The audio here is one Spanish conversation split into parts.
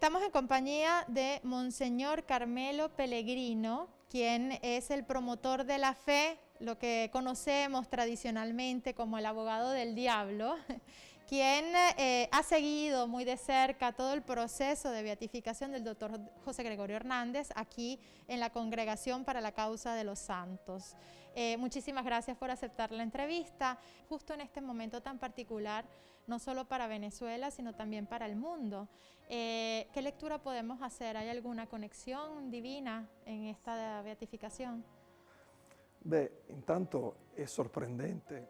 Estamos en compañía de Monseñor Carmelo Pellegrino, quien es el promotor de la fe, lo que conocemos tradicionalmente como el abogado del diablo, quien ha seguido muy de cerca todo el proceso de beatificación del doctor José Gregorio Hernández aquí en la Congregación para la Causa de los Santos. Muchísimas gracias por aceptar la entrevista, justo en este momento tan particular, no solo para Venezuela, sino también para el mundo. ¿Qué lectura podemos hacer? ¿Hay alguna conexión divina en esta beatificación? Intanto è sorprendente.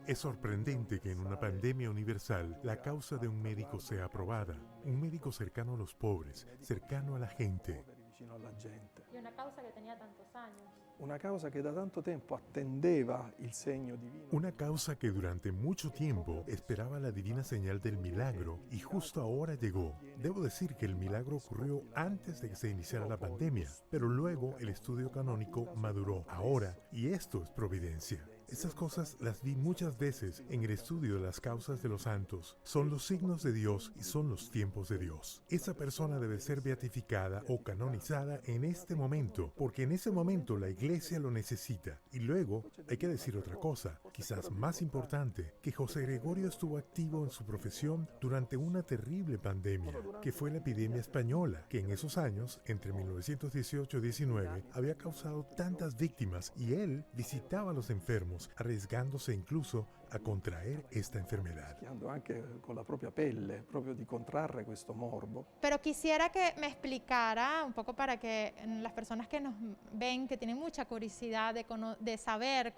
Es sorprendente que en una pandemia universal la causa de un médico sea aprobada, un médico cercano a los pobres, cercano a la gente. Vicino alla gente. Y una causa que tenía tantos años. Una causa che da tanto tempo attendeva il segno divino. Una causa que durante mucho tiempo esperaba la divina señal del milagro y justo ahora llegó. Debo decir que el milagro ocurrió antes de que se iniciara la pandemia, pero luego el estudio canónico maduró ahora y esto es providencia. Estas cosas las vi muchas veces en el estudio de las causas de los santos. Son los signos de Dios y son los tiempos de Dios. Esa persona debe ser beatificada o canonizada en este momento, porque en ese momento la Iglesia lo necesita. Y luego hay que decir otra cosa, quizás más importante, que José Gregorio estuvo activo en su profesión durante una terrible pandemia, que fue la epidemia española, que en esos años, entre 1918 y 19, había causado tantas víctimas y él visitaba a los enfermos, arriesgándose incluso a contraer esta enfermedad. Rischiando anche con la propria pelle, proprio di contrarre questo morbo. Pero quisiera que me explicara un poco para que las personas que nos ven, que tienen mucha curiosidad de saber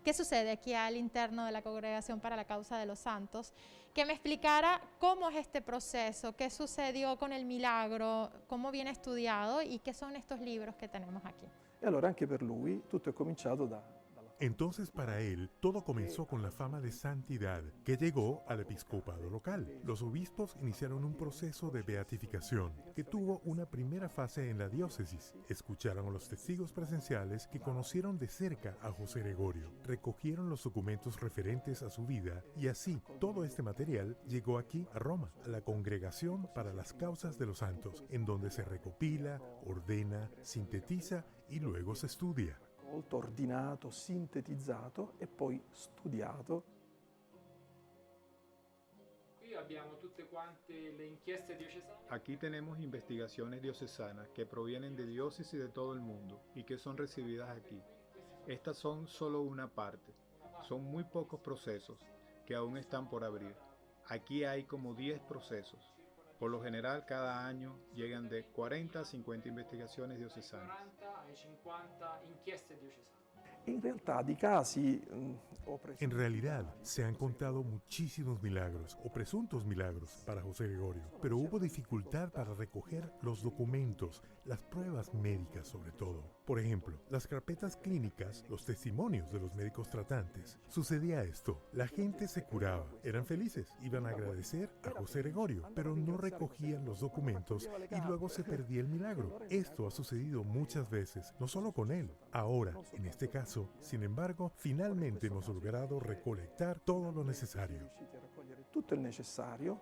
qué sucede aquí al interno de la Congregación para la Causa de los Santos, que me explicara cómo es este proceso, qué sucedió con el milagro, cómo viene estudiado y qué son estos libros que tenemos aquí. E allora anche per lui tutto è cominciato dalla Entonces para él todo comenzó con la fama de santidad que llegó al episcopado local. Los obispos iniciaron un proceso de beatificación que tuvo una primera fase en la diócesis. Escucharon a los testigos presenciales que conocieron de cerca a José Gregorio, recogieron los documentos referentes a su vida y así todo este material llegó aquí a Roma, a la Congregación para las Causas de los Santos, en donde se recopila, ordena, sintetiza y luego se estudia. ordinato, sintetizzato e poi studiato. Aquí tenemos investigaciones diocesanas que provienen de diócesis de todo el mundo y que son recibidas aquí. Estas son solo una parte. Son muy pocos procesos que aún están por abrir. Aquí hay como 10 procesos. Por lo general, cada año llegan de 40 a 50 investigaciones diocesanas. In realtà di casi En realidad, se han contado muchísimos milagros o presuntos milagros para José Gregorio, pero hubo dificultad para recoger los documentos, las pruebas médicas sobre todo. Por ejemplo, las carpetas clínicas, los testimonios de los médicos tratantes. Sucedía esto, la gente se curaba, eran felices, iban a agradecer a José Gregorio, pero no recogían los documentos y luego se perdía el milagro. Esto ha sucedido muchas veces, no solo con él. Ahora, en este caso, sin embargo, finalmente hemos logrado recolectar todo lo necesario. Tutto il necessario.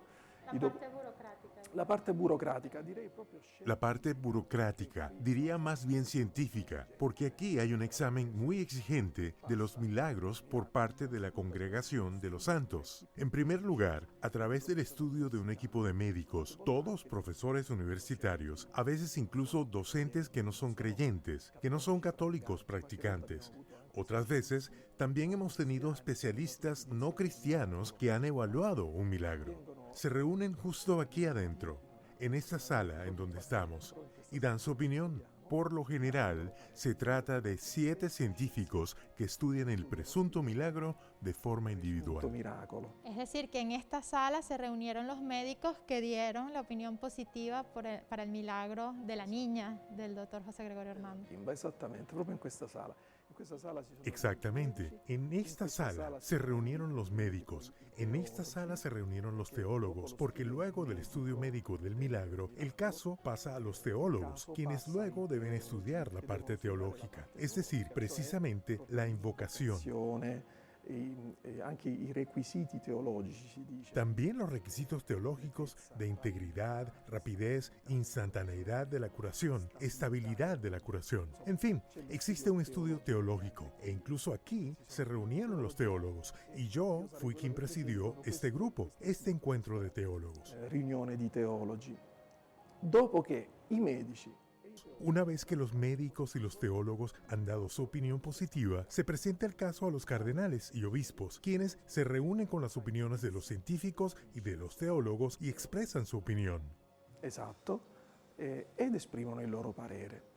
La parte burocrática. Direi proprio La parte burocrática, diría más bien científica, porque aquí hay un examen muy exigente de los milagros por parte de la Congregación de los Santos. En primer lugar, a través del estudio de un equipo de médicos, todos profesores universitarios, a veces incluso docentes que no son creyentes, que no son católicos practicantes. Otras veces, también hemos tenido especialistas no cristianos que han evaluado un milagro. Se reúnen justo aquí adentro, en esta sala en donde estamos, y dan su opinión. Por lo general, se trata de 7 científicos que estudian el presunto milagro de forma individual. miracolo. Es decir, que en esta sala se reunieron los médicos que dieron la opinión positiva para el milagro de la niña del doctor José Gregorio Hernández. Esattamente, proprio in questa sala. In questa sala si sono Exactamente. En esta sala se reunieron los médicos, en esta sala se reunieron los teólogos, porque luego del estudio médico del milagro, el caso pasa a los teólogos, quienes luego deben estudiar la parte teológica, es decir, precisamente la invocación. anche i requisiti teologici, si dice. También los requisitos teológicos de integridad, rapidez, instantaneidad de la curación, estabilidad de la curación. En fin, existe un estudio teológico e incluso aquí se reunieron los teólogos y yo fui quien presidió este grupo, este encuentro de teólogos. Riunione di teologi. Dopo che i medici. Una vez que los médicos y los teólogos han dado su opinión positiva, se presenta el caso a los cardenales y obispos, quienes se reúnen con las opiniones de los científicos y de los teólogos y expresan su opinión. Esatto, ed esprimono il loro parere.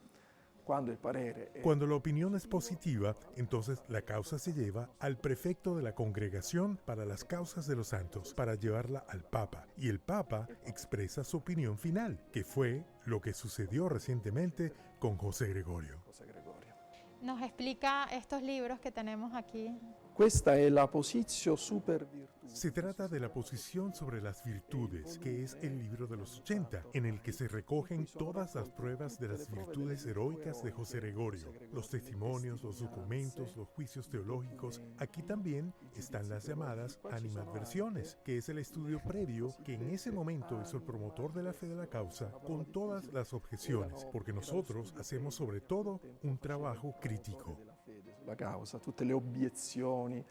Cuando il parere è Cuando la opinión es positiva, entonces la causa se lleva al prefecto de la Congregación para las Causas de los Santos, para llevarla al Papa, y el Papa expresa su opinión final, que fue lo que sucedió recientemente con José Gregorio. José Gregorio. Nos explica estos libros que tenemos aquí. Questa è la Positio Super Virtutis. Se trata de la posición sobre las virtudes, que es el libro de los 80, en el que se recogen todas las pruebas de las virtudes heroicas de José Gregorio, los testimonios, los documentos, los juicios teológicos. Aquí también están las llamadas animadversiones, que es el estudio previo que en ese momento hizo el promotor de la fe de la causa con todas las objeciones, porque nosotros hacemos sobre todo un trabajo crítico. La causa, tutte le obiezioni,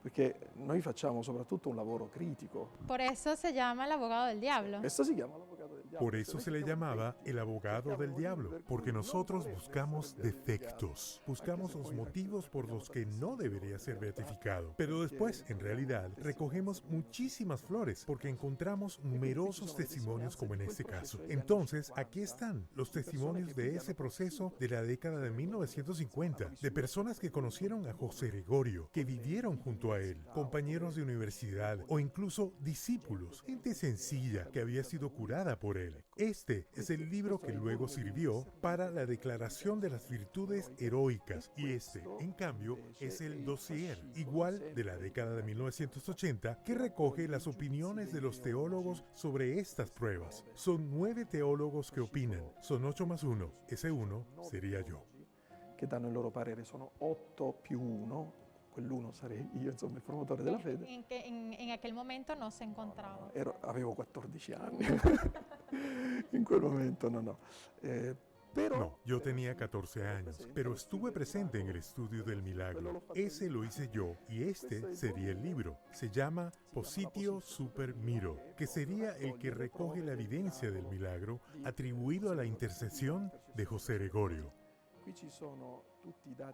perché noi facciamo soprattutto un lavoro critico. Por eso se llama el abogado del diablo. Questo si chiama l'avvocato del diavolo. Por eso se le llamaba el abogado del diablo, porque nosotros buscamos defectos, buscamos los motivos por los que no debería ser beatificado. Pero después, en realidad, recogemos muchísimas flores, porque encontramos numerosos testimonios como en este caso. Entonces, aquí están los testimonios de ese proceso de la década de 1950, de personas que conocieron a José Gregorio, que vivieron junto a él, compañeros de universidad o incluso discípulos, gente sencilla que había sido curada por él. Este es el libro que luego sirvió para la declaración de las virtudes heroicas y este, en cambio, es el dossier, igual de la década de 1980, que recoge las opiniones de los teólogos sobre estas pruebas. Son 9 teólogos que opinan, son 8 más 1, ese 1 sería yo. Che danno il loro parere, sono 8 più 1, quell'uno sarei io, insomma, il promotore della fede. En aquel momento no se encontraba. Avevo 14 anni, in quel momento no. Pero, No, yo tenía 14 años, pero estuve presente en el estudio del milagro. Ese lo hice yo y este sería el libro. Se llama Positio Super Miro, que sería el que recoge la evidencia del milagro atribuido a la intercesión de José Gregorio.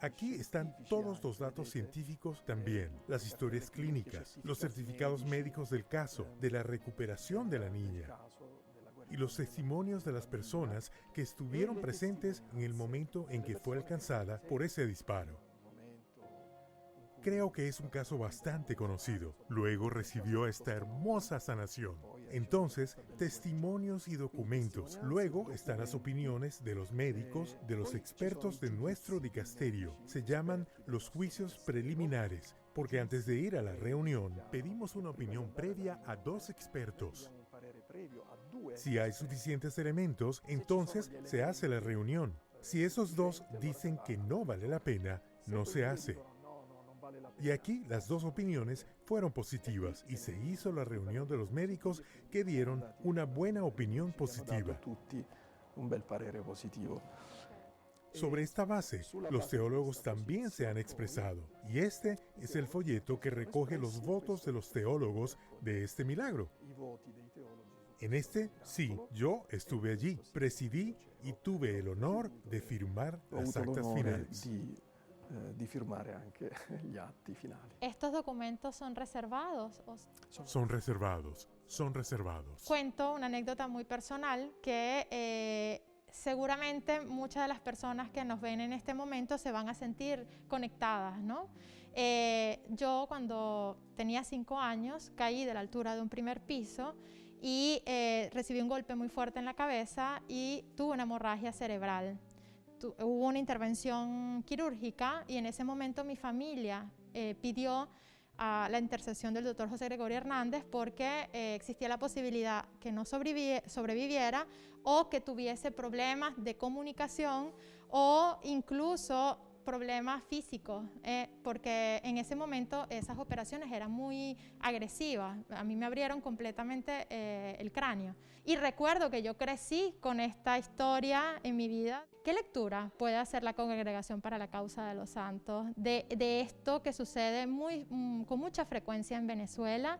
Aquí están todos los datos científicos también, las historias clínicas, los certificados médicos del caso, de la recuperación de la niña y los testimonios de las personas que estuvieron presentes en el momento en que fue alcanzada por ese disparo. Creo que es un caso bastante conocido. Luego recibió esta hermosa sanación. Entonces, testimonios y documentos. Luego están las opiniones de los médicos, de los expertos de nuestro dicasterio. Se llaman los juicios preliminares, porque antes de ir a la reunión, pedimos una opinión previa a 2 expertos. Si hay suficientes elementos, entonces se hace la reunión. Si esos 2 dicen que no vale la pena, no se hace. Y aquí las 2 opiniones fueron positivas y se hizo la reunión de los médicos que dieron una buena opinión positiva. Un bel parere positivo. Sobre esta base, los teólogos también se han expresado, y este es el folleto que recoge los votos de los teólogos de este milagro. En este, sí, yo estuve allí, presidí y tuve el honor de firmar las actas finales. Di firmare anche gli atti finali. ¿Estos documentos son reservados? Son reservados, son reservados. Cuento una anécdota muy personal que seguramente muchas de las personas que nos ven en este momento se van a sentir conectadas, ¿no? Yo cuando tenía 5 años caí de la altura de un primer piso y recibí un golpe muy fuerte en la cabeza y tuve una hemorragia cerebral. Hubo una intervención quirúrgica y en ese momento mi familia pidió a la intercesión del doctor José Gregorio Hernández porque existía la posibilidad que no sobreviviera o que tuviese problemas de comunicación o incluso problemas físicos, porque en ese momento esas operaciones eran muy agresivas. A mí me abrieron completamente el cráneo. Y recuerdo que yo crecí con esta historia en mi vida. ¿Qué lectura puede hacer la Congregación para la Causa de los Santos de esto que sucede con mucha frecuencia en Venezuela?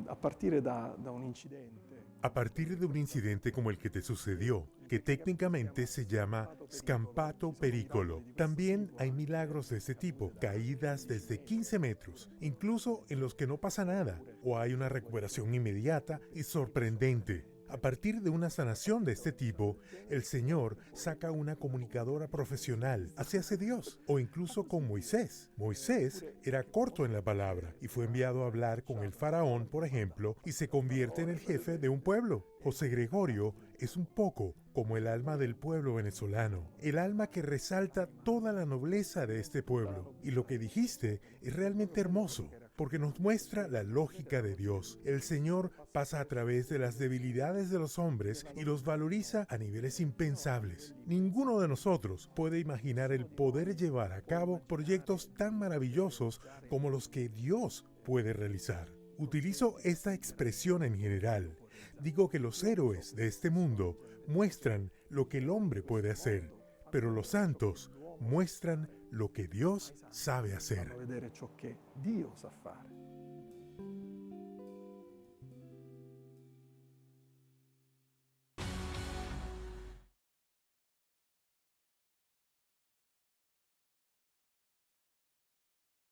A partire da un incidente. A partir de un incidente como el que te sucedió, que técnicamente se llama scampato pericolo. También hay milagros de este tipo, caídas desde 15 metros, incluso en los que no pasa nada, o hay una recuperación inmediata y sorprendente. A partir de una sanación de este tipo, el Señor saca una comunicadora profesional, así hace Dios, o incluso con Moisés. Moisés era corto en la palabra y fue enviado a hablar con el faraón, por ejemplo, y se convierte en el jefe de un pueblo. José Gregorio es un poco como el alma del pueblo venezolano, el alma que resalta toda la nobleza de este pueblo. Y lo que dijiste es realmente hermoso, porque nos muestra la lógica de Dios. El Señor pasa a través de las debilidades de los hombres y los valoriza a niveles impensables. Ninguno de nosotros puede imaginar el poder llevar a cabo proyectos tan maravillosos como los que Dios puede realizar. Utilizo esta expresión en general. Digo que los héroes de este mundo muestran lo que el hombre puede hacer, pero los santos muestran lo que Dios sabe hacer. Vedere ciò che Dio sa fare.